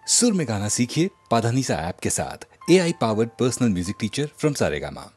सुर में गाना सीखिए पाधानीसा ऐप के साथ। AI powered personal music teacher from Saregama.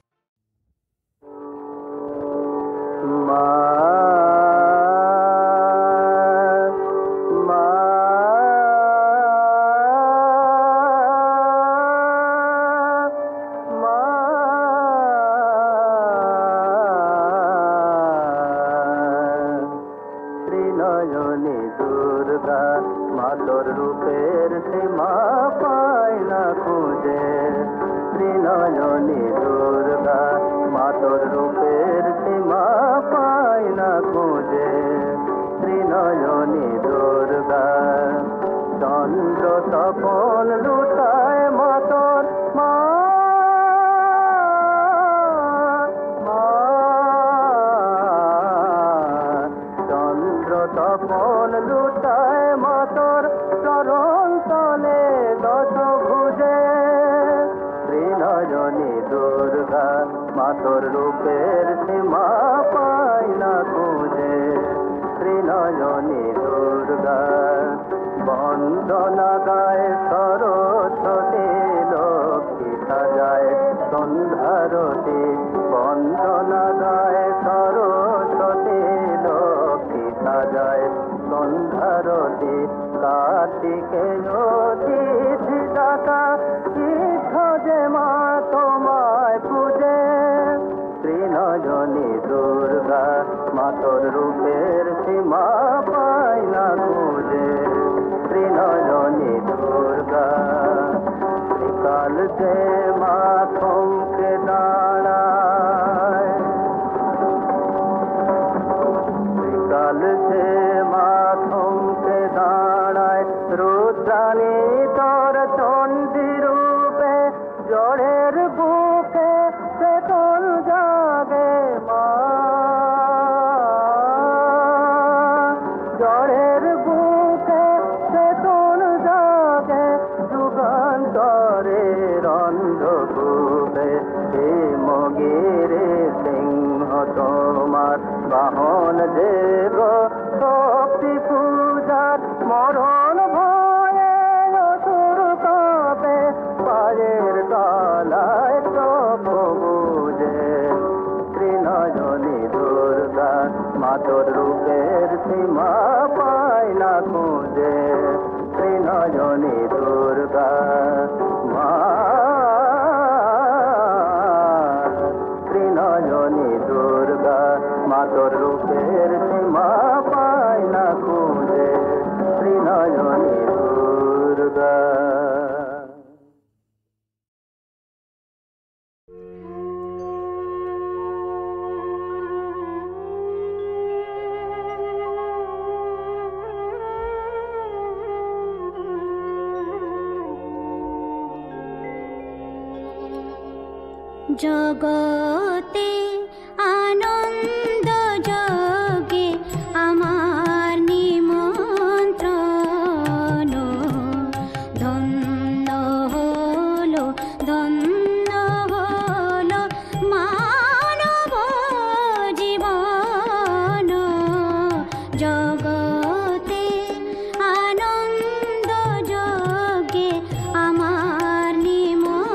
জগতে আনন্দ যোগে আমার নিমন্ত্রণ, ধন্য হলো মানব জীবন। জগতে আনন্দ যোগে আমার নিমন্ত্রণ।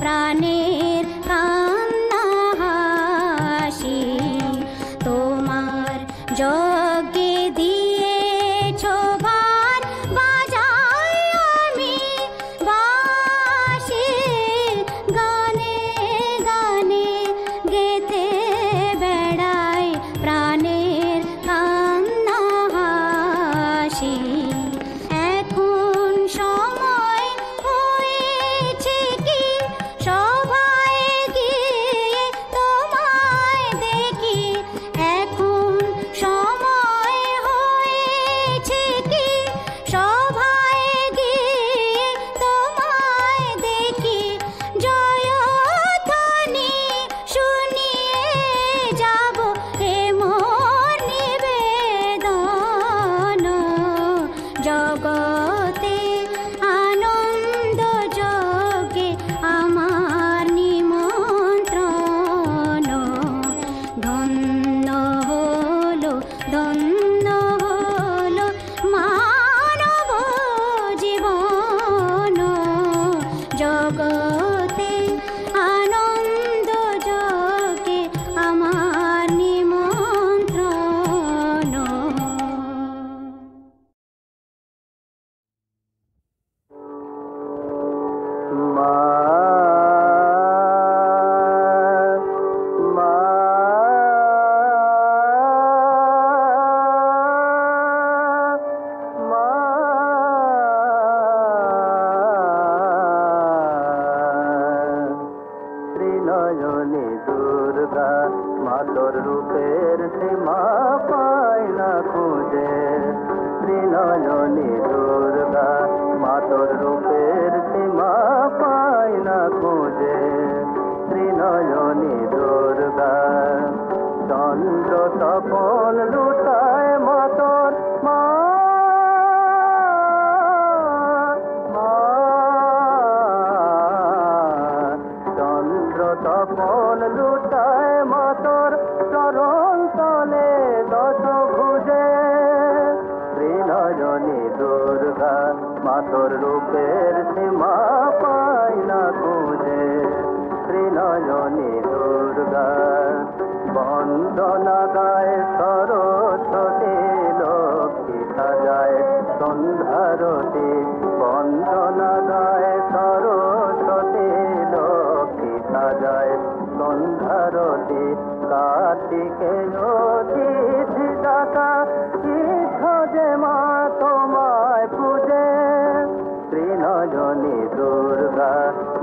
প্রাণের কান্না হাসি তোর রূপের সীমা পাই না খুঁজে ত্রিনয়নী দুর্গা মা তোর রূপের সীমা পাই না খুঁজে ত্রিনয়নী দুর্গা চন্দ্র তপন লুটায় মা তোর মা চন্দ্র তপন লুটায় মা তোর চরণ তলে দশ ভুজে ত্রিনয়নী দুর্গা মা তোর রূপের সীমা পাই না খুঁজে ত্রিনয়নী দুর্গা বন্দনা গায় সরস্বতী লক্ষ্মী সাজায় সন্ধ্যারতি বন্দনা গায় সরস্বতী লক্ষ্মী সাজায় সন্ধ্যারতি কার্তিকে অতিথি দাতা যে মা তোমায় পূজে ত্রিনয়নী দুর্গা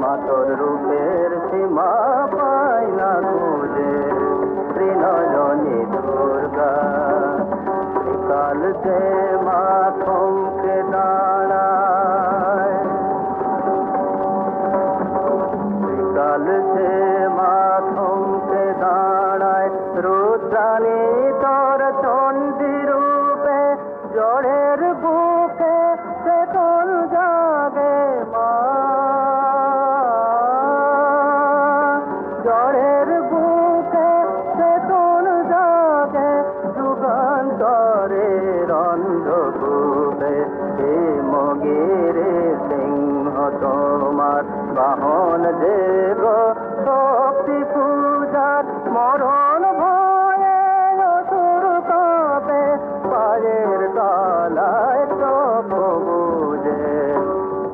মা তোর রূপের সীমা পাই না খুঁজে ত্রিনয়নী দুর্গা কাল যে মা থমকে দাঁড়ায় কাল যে মা থমকে দাঁড়ায় রুদ্রাণী তোর চণ্ডী রূপে জড়ের বুকে চেতন জাগে মা জড়ের বুকে চেতন জাগে যুগান্তরে রন্ধকূপে হে মগিরে সিংহ তোমার বাহন যে গো শক্তি পূজার মরণ ভয়ে অসুর কাঁপে পায়ের তলায় চোখ বুঝে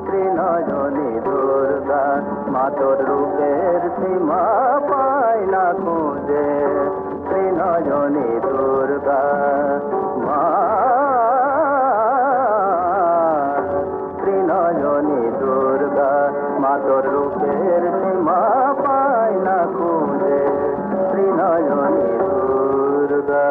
ত্রিনয়নী দুর্গা মা তোর রূপের সীমা পাই না খুঁজে ত্রিনয়নী দুর্গা মা ত্রিনয়নী দুর্গা মা তোর রূপের সীমা পাই না খুঁজে ত্রিনয়নী দুর্গা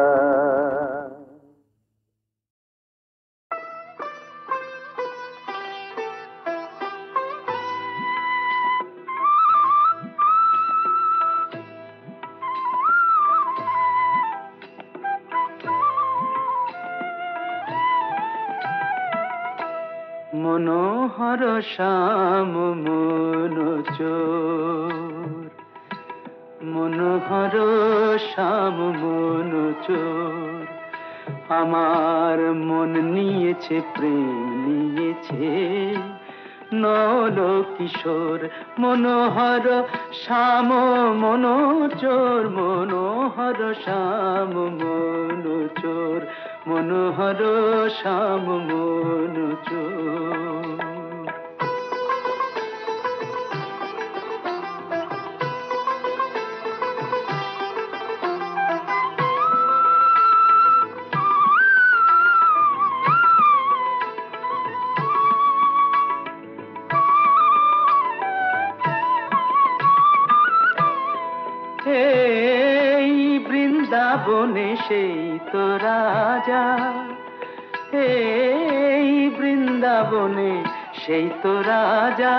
মনোহর শ্যাম মনোচোর মনোহর শ্যাম মনোচোর আমার মন নিয়েছে প্রেম নিয়েছে নল কিশোর মনোহর শ্যাম মনোচোর মনোহর শ্যাম মনোচোর মনোহর শ্যাম মনোচোর এই বৃন্দাবনে সেই তো রাজা এই বৃন্দাবনে সেই তো রাজা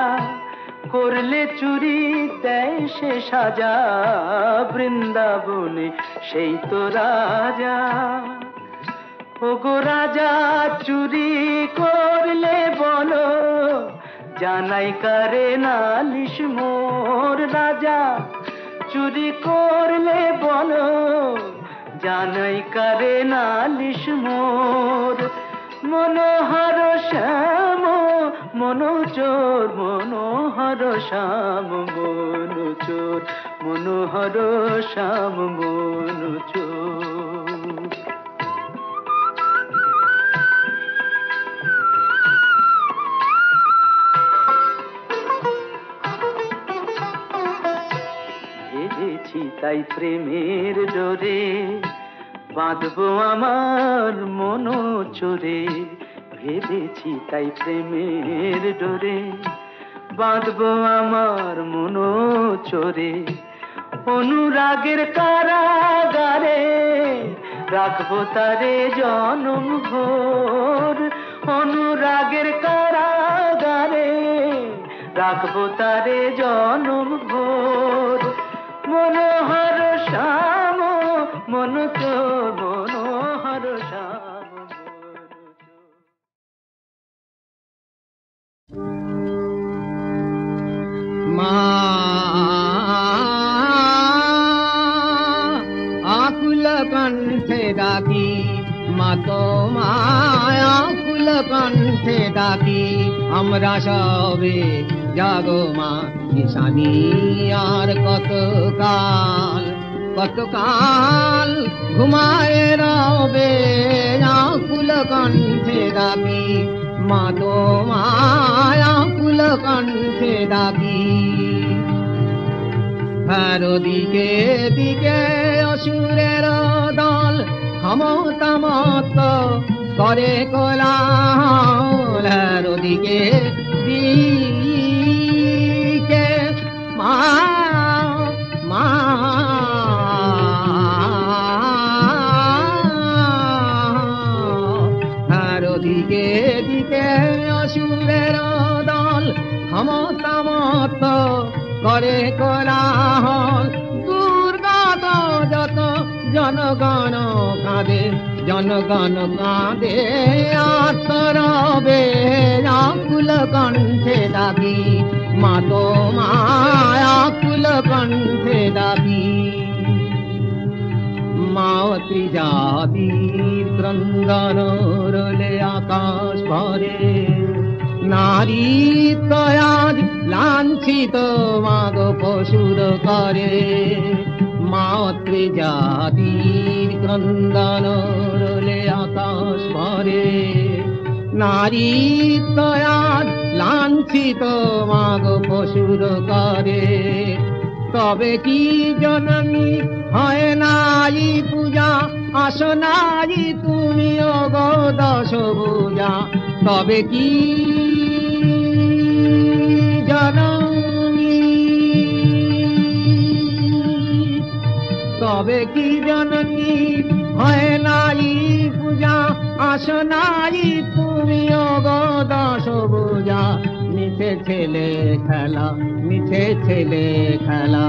করলে চুরি দেয় সে সাজা বৃন্দাবনে সেই তো রাজা ওগো রাজা চুরি করলে বলো জানাই কারে নালিশ মোর রাজা চুরি করলে বলো জানাই কারে নালিশ মোর মনোহর শ্যাম মনোচোর মনোহর শ্যাম মনোচোর মনোহর শ্যাম মনোচোর ভেবেছি তাই প্রেমের ডোরে বাঁধবো আমার মনোচোরে ভেবেছি তাই প্রেমের ডোরে বাঁধবো আমার মনোচোরে অনুরাগের কারাগার রাখবো তারে জনম ভোর অনুরাগের কারাগারে, রাখবো তারে জনম ভোর। মনোহর শ্যাম মন চোর, মনোহর শ্যাম মন চোর। মা আকুল কণ্ঠে ডাকি, মা তোমায় আকুল কণ্ঠে ডাকি, আমরা সবে জাগো মা নিশানি আর কতকাল, কতকাল ঘুমায় রবে আকুল কণ্ঠে ডাকি, মা তোমায় আকুল কণ্ঠে ডাকি। হারো দিকে দিকে অসুরের দল ক্ষমতামত করে কোলাহল, হারো দিকে দিকে মা মা হারো দিকে দিকে অসুরের দল ক্ষমতামত করে কোলাহল। দুর্গত যত জনগণ কাঁদে, জনগণ কাঁদে আতরবে আকুল কণ্ঠে ডাকি, মা তোমায় আকুল কণ্ঠে ডাকি। মাতৃ জাতি ক্রন্দন রোলে আকাশ ভরে, নারী তয়াজ লাঞ্ছিত মাগ পশুর করে, মাতৃ জাতির ক্রন্দন রোলে আকাশ ভরে, নারী তয়াজ লাঞ্ছিত মাগ পশুর করে। তবে কি জননী হয় নাই পূজা, আসো নাই তুমি ওগো দশভুজা, তবে কি জননী, তবে কি জননী হয় নাই পূজা, আসো নাই তুমি ওগো দশভুজা। মিছে ছেলে খেলা, মিছে ছেলে খেলা,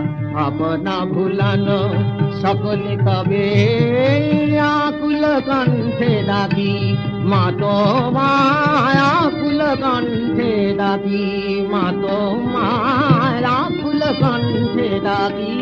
আপনা ভুলানো সকলে কবে আকুল কণ্ঠে ডাকি, মা তোমায় আকুল কণ্ঠে ডাকি, মা তোমায় আকুল কণ্ঠে ডাকি।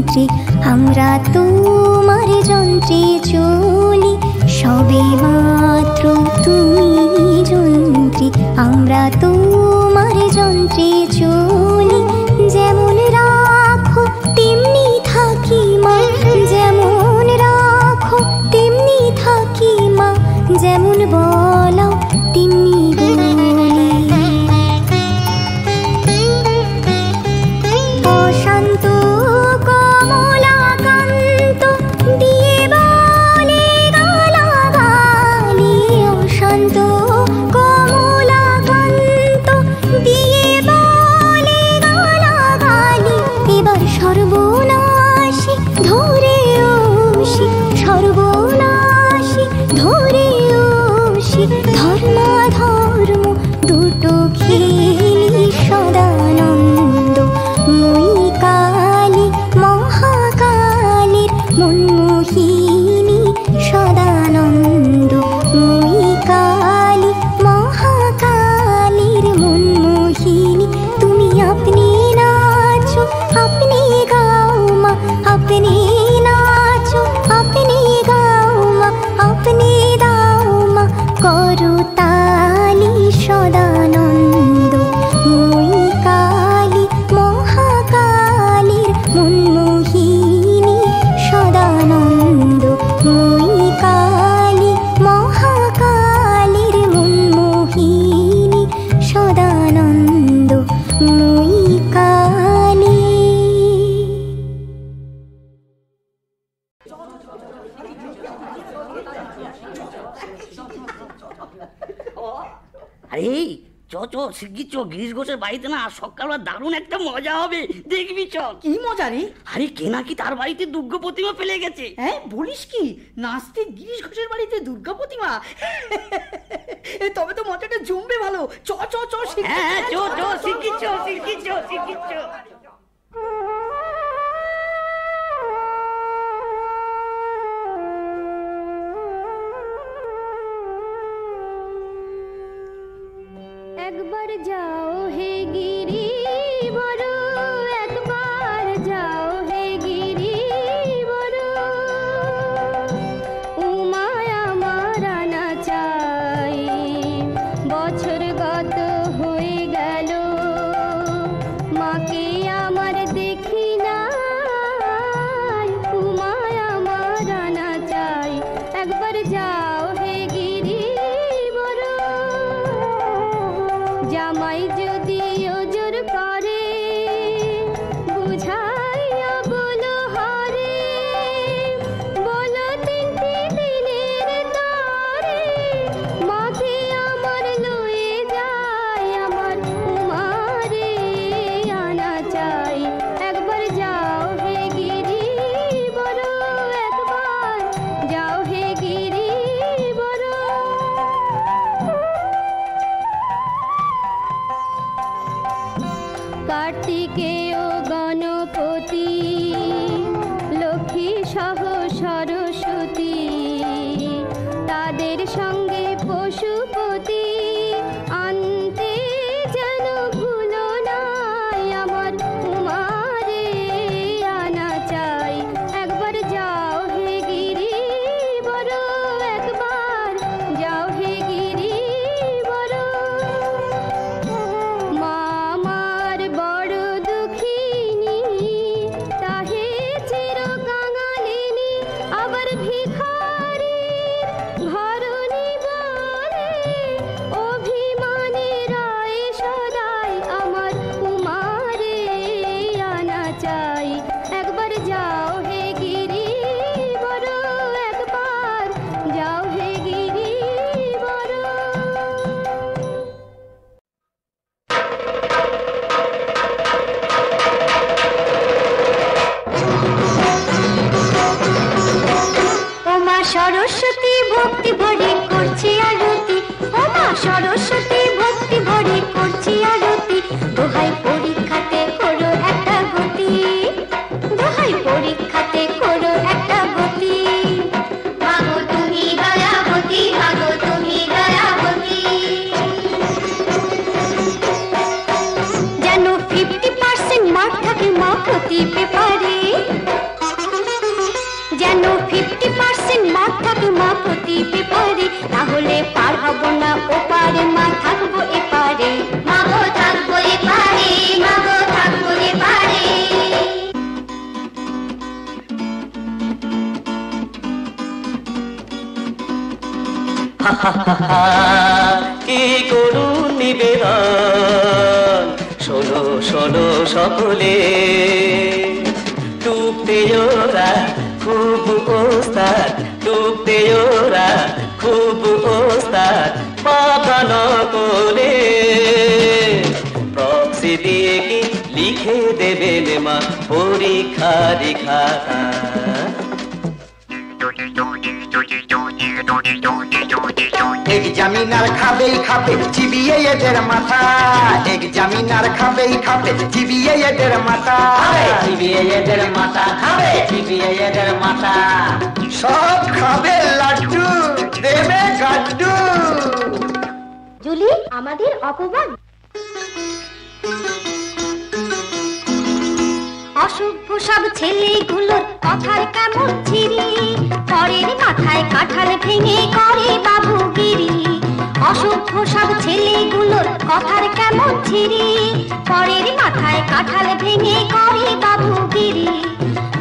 যন্ত্রে আমরা তোমার যন্ত্রে চলি, সবে মাত্র তুমি যন্ত্রী আমরা তোমার যন্ত্রে চলি। যেমন রাখো তেমনি থাকি মা, যেমন রাখো তেমনি থাকি মা, যেমন বলাও তেমনি বলি। অশান্ত কমলাকান্ত দিয়ে বলে গালাগালি, অশান্ত কমলাকান্ত দিয়ে বলে গালাগালি। এবার সর্বনাশী ধরে ওষি, সর্বনাশী ধরে ওষি, ধর্মাধর্ম দুটো খেলি সদানন্দ। মই কালী মহাকালীর মনমোহিনী সদানন্দ, মই কালী মহাকালীর মনমোহিনী। তুমি আপনি নাচো আপনি গাও মা, আপনি নাচো আপনি গাও মা, আপনি দাও মা করো তালি সদানন্দ। মই কালী মহাকালীর মনমোহিনী সদানন্দ, মই কালী মহাকালীর মনমোহিনী সদানন্দ, মই কালী। আরে চ চ শিগগির চ, গিরিশ ঘোষের বাড়িতে না সকালবেলা দারুণ একটা মজা হবে, দেখবি চ। কি মজা রে? আরে কে নাকি তার বাড়িতে দুর্গা প্রতিমা ফেলে গেছে। হ্যাঁ বলিস কি? নাস্তিক গিরিশ ঘোষের বাড়িতে দুর্গা প্রতিমা? তবে তো মজাটা জমবে ভালো। চ চ চ হ্যাঁ চ চ শিগগির চ, শিগগির চ, শিগগির চ। একবার যাও হে গিরিবর, একবার যাও হে গিরিবর, উমায় আমার আনা চাই। বছর গত হয়ে গেল, মাকে আমার দেখি নাই, উমায় আমার আনা চাই। একবার যাও হে গিরিবর, জামাই যদি ওজোর করে বুঝাইয়া বলো হরে, বলো তিনটি দিনের তরে, মাকে আমার লয়ে যায়, আমার উমারে আনা চাই। একবার যাও হে গিরিবর, একবার যাও হে গিরিবর। কার্তিকেয় গণপতি, লক্ষ্মী সহ সরস্বতী, তাদের সঙ্গে পশুপতি, আনতে যেন ভুলো নাই, আমার উমারে আনা চাই। একবার যাও হে গিরিবর, একবার যাও হে গিরিবর। মা আমার বড় দুঃখী আহা কি করুণ নিবেদন, শোনো শোনো সকলে, ডুবতে ওরা খুব ওস্তাদ, ডুবতে ওরা খুব ওস্তাদ, পাতানো কোলে প্রক্সি দিয়ে কি লিখে দেবেন মা পরীক্ষার খাতা। এক্সামিনার খাবেই খাবে চিবিয়ে এদের মাথা, এক্সামিনার খাবেই খাবে চিবিয়ে এদের মাথা, চিবিয়ে এদের মাথা খাবে, চিবিয়ে এদের মাথা, সব খাবে লাড্ডু দেবে গাড্ডু। জুলি আমাদের অপমান। অসভ্য সব ছেলেগুলোর কথার কেমন ছিরি, পরের মাথায় কাঁঠাল ভেঙে করে বাবুগিরি। অসভ্য সব ছেলেগুলোর কথার কেমন ছিরি, পরের মাথায় কাঁঠাল ভেঙে করে বাবুগিরি।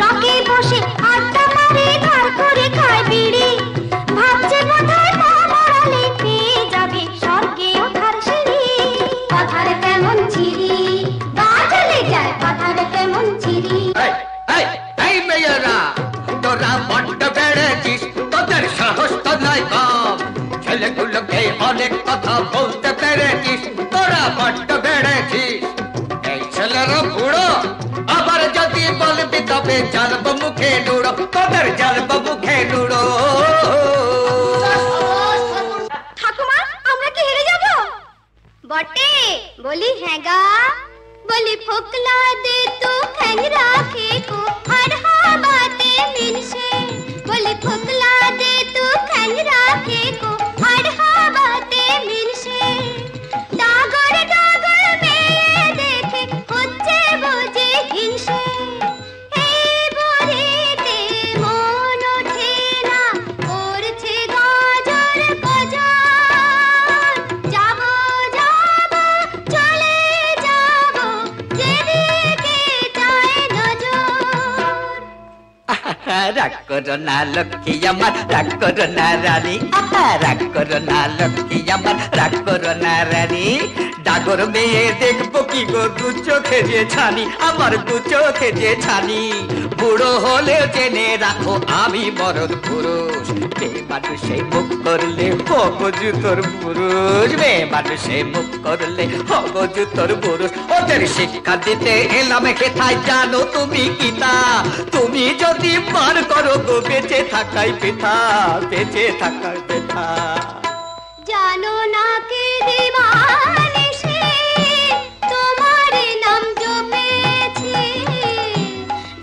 রকে বসে আড্ডা মারে ধার করে খায় বিড়ি, ভাবছে বোধহয় পা বাড়ালে পেয়ে যাবে স্বর্গে ওঠার সিঁড়ি। কথার কেমন ছিরি গা জ্বলে যায়, কথার কেমন ছিরি। এই মেয়েরা তোরা বড্ড বেড়েছিস, তোদের সাহস তো নয় কম, ছেলেগুলোকে অনেক কথা বলতে পেরেছিস, তোরা বড্ড বেড়েছিস। এই ছেলেরা বুড়ো, আবার যদি বলবি তবে জ্বালবো মুখে নুড়ো, তোদের জ্বালবো মুখে নুড়ো। ঠাকুমা আমরা কি হেরে যাব? বটে বলি হ্যাঁ গা, বলি ফোকলা দে তো খ্যাংরা খেকো हर हवाते मिलसे, बोले फोकला दे तो খ্যাংরা খেকো हर हवाते मिलसे। ডাগর ডাগর মেয়ে দেখে হচ্ছে বুঝি হিংসে, এই বরেতে মন ওঠে না করছে গজর গজর। যাব যাব চলে যাব যেদিকে চায় নজর। রাগ করো না লক্ষ্মী আমার, রাগ করো না রানী, রাগ করো না লক্ষ্মী আমার, রাগ করো না রানী। ডাগর মেয়ে দেখবো কি গো দু চোখে যে ছানি, আমার দু চোখে যে ছানি। বুড়ো হলে জেনে রাখো আমি মরদ পুরুষ, মেয়ে মানুষে মুখ করলে হব জুতোর পুরুষ, মেয়ে মানুষে মুখ করলে হব জুতোর পুরুষ। ওদের শিক্ষা দিতে এলাম হেথায় জানো তুমি কি তা, তুমি যদি মার করো গো বেঁচে থাকাই পেথা, বেঁচে থাকাই পেথা। জানো না কে দিওয়ানে সে তোমার নাম জপেছে,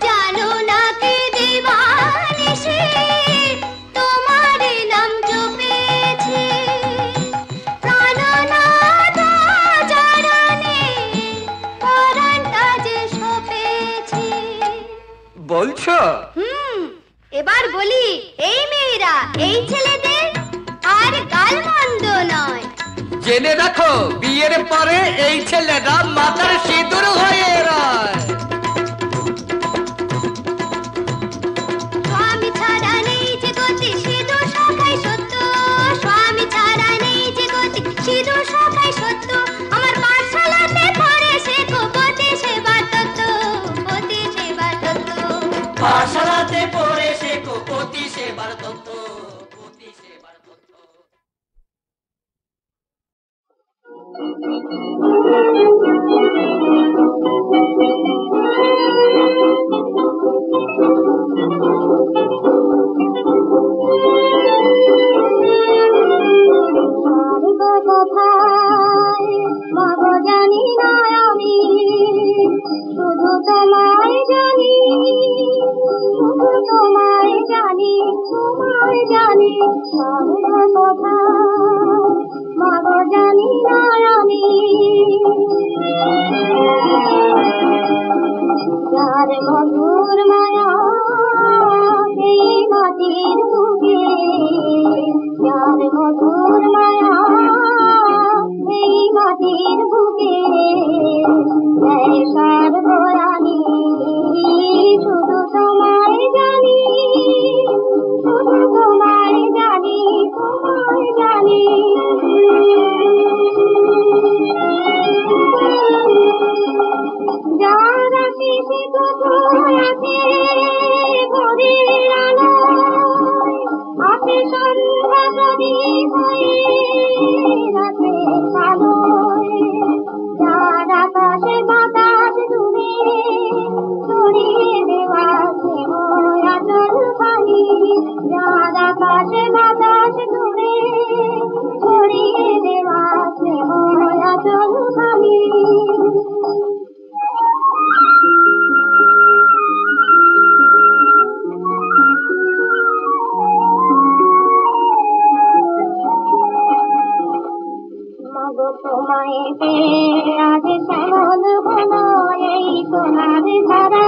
জানো না কে দিওয়ানে সে তোমার নাম জপেছে। প্রাণনাথ জানে পরাণটা যে সপেছে। বলছো? এবার বলি এই মেয়েরা এই ছেলেদের আর গালমন্দ নয়। জেনে রাখো বিয়ের পরে এই ছেলেরা মাথার সিঁদুর হয়ে রয়। স্বামী ছাড়া নেই যে গতি সিঁদুর সখাই সত্য, স্বামী ছাড়া নেই যে গতি সিঁদুর সখাই সত্য। আমার পাঠশালাতে পড়ে শেখো পতি সেবার তত্ত্ব, পতি সেবার তত্ত্ব। পাঠশালাতে পড়ে শেখো পতি সেবার তত্ত্ব, পতি সেবার তত্ত্ব। কথায় মাগো জানি না আমি, শুধু তোমায় জানি, শুধু তোমায় জানি, তোমায় জানি। সর্ব কথায় মাগো জানি না আমি, যার মধুর মায়া তোমায় পেয়ে আজ শ্যামল হলো এই সোনার ধারা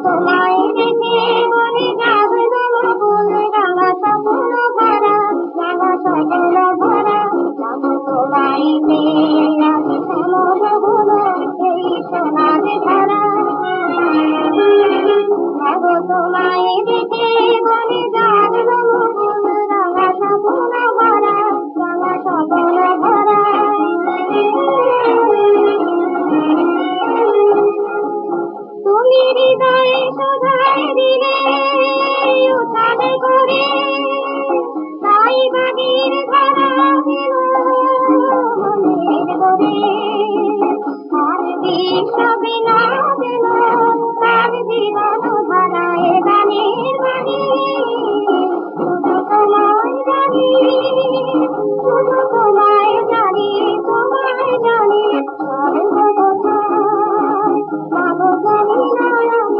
তোমায় দেখে মনে জাগলো ফুল রাঙা স্বপ্ন ভরা রাঙা স্বপ্ন ভরা তোমায় পেয়ে আজ শ্যামল হলো এই সোনার ধারা তোমায় দেখে মনে জাগলো ফুল রাঙা স্বপ্ন ভরা রাঙা স্বপ্ন ভরা তুমি হৃদয়ে শোধায় দিলে উঠান করে তাই বাগির ধারা দিল মনের করে আর বিষবে না দিল তার জীবন ধারায় গানের বাণী শুধু তোমায় জানি শুধু তোমায় জানি তোমায় জানি সর্বদাই মাগো জানি না আমি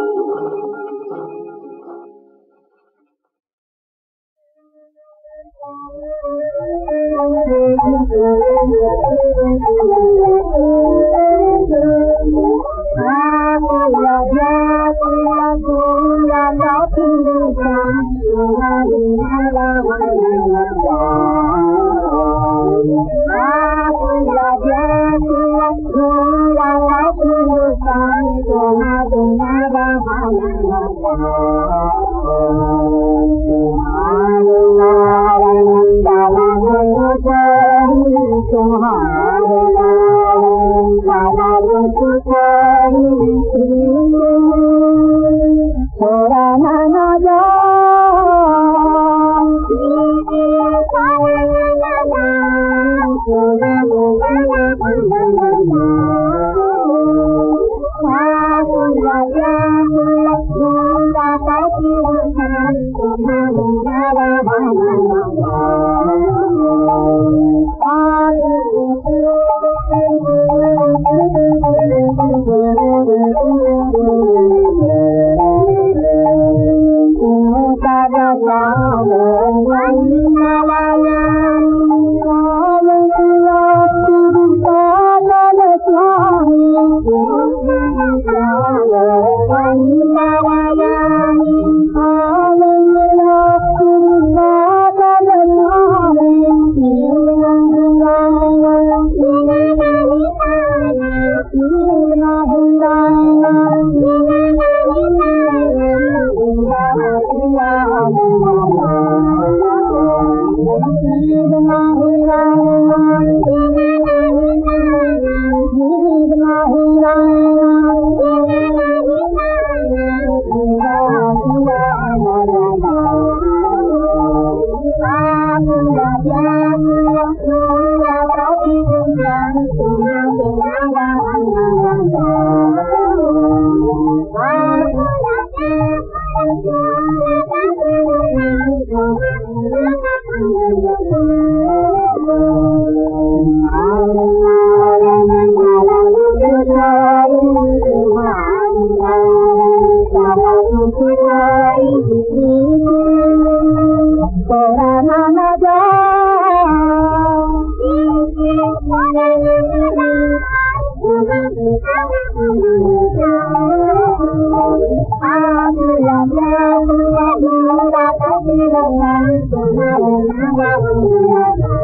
Thank you.